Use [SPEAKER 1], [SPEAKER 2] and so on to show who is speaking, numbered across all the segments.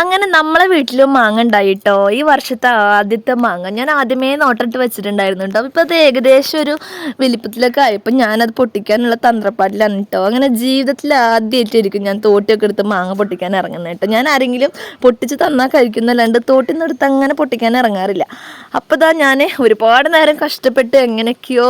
[SPEAKER 1] അങ്ങനെ നമ്മളെ വീട്ടിലും മാങ്ങ ഉണ്ടായി കേട്ടോ. ഈ വർഷത്തെ ആദ്യത്തെ മാങ്ങ ഞാൻ ആദ്യമേ നോട്ടിട്ട് വെച്ചിട്ടുണ്ടായിരുന്നു കേട്ടോ. ഇപ്പം അത് ഏകദേശം ഒരു വലിപ്പത്തിലൊക്കെ ആയപ്പോൾ ഞാനത് പൊട്ടിക്കാനുള്ള തന്ത്രപ്പാടിലാണ് കേട്ടോ. അങ്ങനെ ജീവിതത്തിൽ ആദ്യമായിട്ടായിരിക്കും ഞാൻ തോട്ടിയൊക്കെ എടുത്ത് മാങ്ങ പൊട്ടിക്കാൻ ഇറങ്ങുന്നത് കേട്ടോ. ഞാൻ ആരെങ്കിലും പൊട്ടിച്ച് തന്നാൽ കഴിക്കുന്നല്ലാണ്ട് തോട്ടിൽ നിന്ന് എടുത്ത് അങ്ങനെ പൊട്ടിക്കാൻ ഇറങ്ങാറില്ല. അപ്പോൾ ഞാൻ ഒരുപാട് നേരം കഷ്ടപ്പെട്ട് എങ്ങനെയൊക്കെയോ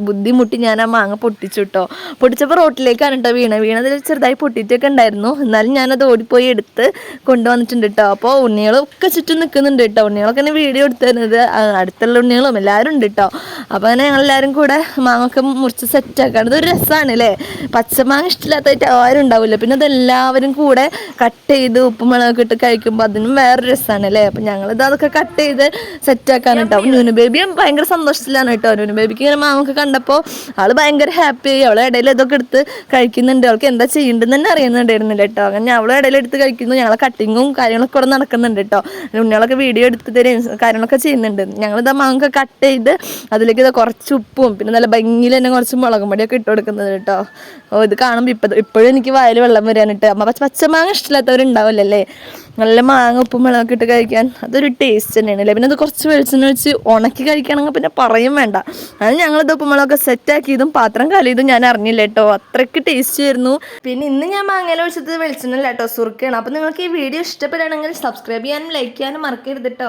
[SPEAKER 1] ബുദ്ധിമുട്ടി ഞാൻ ആ മാങ്ങ പൊട്ടിച്ചു കേട്ടോ. പൊട്ടിച്ചപ്പോൾ റോട്ടിലേക്കാണ് കേട്ടോ വീണതിൽ ചെറുതായി പൊട്ടിയിട്ടൊക്കെ ഉണ്ടായിരുന്നു. എന്നാലും ഞാനത് ഓടിപ്പോയി എടുത്ത് കൊണ്ടുവന്നിട്ടുണ്ട് കേട്ടോ. അപ്പോൾ ഉണ്ണികളൊക്കെ ചുറ്റും നിൽക്കുന്നുണ്ട് കേട്ടോ. ഉണ്ണികളൊക്കെ തന്നെ വീഡിയോ എടുത്തു തരുന്നത് അടുത്തുള്ള ഉണ്ണികളും എല്ലാവരും ഉണ്ട് കേട്ടോ. അപ്പോൾ അങ്ങനെ ഞങ്ങളെല്ലാവരും കൂടെ മാങ്ങൊക്കെ മുറിച്ച് സെറ്റാക്കാണ്. ഇതൊരു രസമാണ് അല്ലേ. പച്ചമാങ്ങ ഇഷ്ടമില്ലാത്തതായിട്ട് ആരും ഉണ്ടാവില്ല. പിന്നെ അതെല്ലാവരും കൂടെ കട്ട് ചെയ്ത് ഉപ്പും മുളകൊക്കെ ഇട്ട് കഴിക്കുമ്പോൾ അതിനും വേറൊരു രസമാണ് അല്ലേ. അപ്പം ഞങ്ങളിത് അതൊക്കെ കട്ട് ചെയ്ത് സെറ്റാക്കാൻ കേട്ടോ. അപ്പം ന്യൂനു ബേബിയും ഭയങ്കര സന്തോഷത്തിലാണ് കേട്ടോ. ന്യൂനു ബേബിക്ക് ഇങ്ങനെ മാങ്ങൊക്കെ കണ്ടപ്പോൾ ആൾ ഭയങ്കര ഹാപ്പി ആയി. അവളെ ഇടയിൽ ഇതൊക്കെ എടുത്ത് കഴിക്കുന്നുണ്ട്. അവൾക്ക് എന്താ ചെയ്യേണ്ടതെന്ന് തന്നെ അറിയുന്നുണ്ടായിരുന്നില്ല കേട്ടോ. അങ്ങനെ അവളെ ഇടയിൽ എടുത്ത് കഴിക്കുന്നു. ഞങ്ങളെ കട്ടിങ്ങും കാര്യങ്ങളൊക്കെ ഇവിടെ നടക്കുന്നുണ്ട് കേട്ടോ. ഉണ്ണികളൊക്കെ വീഡിയോ എടുത്ത് തരും കാര്യങ്ങളൊക്കെ ചെയ്യുന്നുണ്ട്. ഞങ്ങളിതാ മാങ്ങ കട്ട് ചെയ്ത് അതിലേക്ക് ഇതാ കുറച്ച് ഉപ്പും പിന്നെ നല്ല ഭംഗിയിൽ തന്നെ കുറച്ച് മുളകും പൊടിയൊക്കെ ഇട്ട് കൊടുക്കുന്നത് കേട്ടോ. ഇത് കാണുമ്പോൾ ഇപ്പോഴും എനിക്ക് വായിൽ വെള്ളം വരാനിട്ട്. പച്ചമാങ്ങ ഇഷ്ടമില്ലാത്തവരുണ്ടാവില്ലല്ലേ. നല്ല മാങ്ങ ഉപ്പും മുളകൊക്കെ ഇട്ട് കഴിക്കാൻ അതൊരു ടേസ്റ്റ് തന്നെയാണ് അല്ലേ. പിന്നെ അത് കുറച്ച് വെളിച്ചെണ്ണ വെച്ച് ഉണക്കി കഴിക്കുകയാണെങ്കിൽ പിന്നെ പറയും വേണ്ട. അത് ഞങ്ങളിത് ഉപ്പും മുളകൊക്കെ സെറ്റാക്കിയതും പാത്രം കാലിയതും ഞാൻ അറിഞ്ഞില്ല കേട്ടോ. അത്രയ്ക്ക് ടേസ്റ്റ് ആയിരുന്നു. പിന്നെ ഇന്ന് ഞാൻ മാങ്ങയിൽ ഒഴിച്ചത് വെളിച്ചെണ്ണ കേട്ടോ, സുർക്കയാണ്. അപ്പോൾ നിങ്ങൾക്ക് ഈ വീഡിയോ ഇഷ്ടപ്പെടുകയാണെങ്കിൽ സബ്സ്ക്രൈബ് ചെയ്യാനും ലൈക്ക് ചെയ്യാനും മറക്കരുത് കേട്ടോ.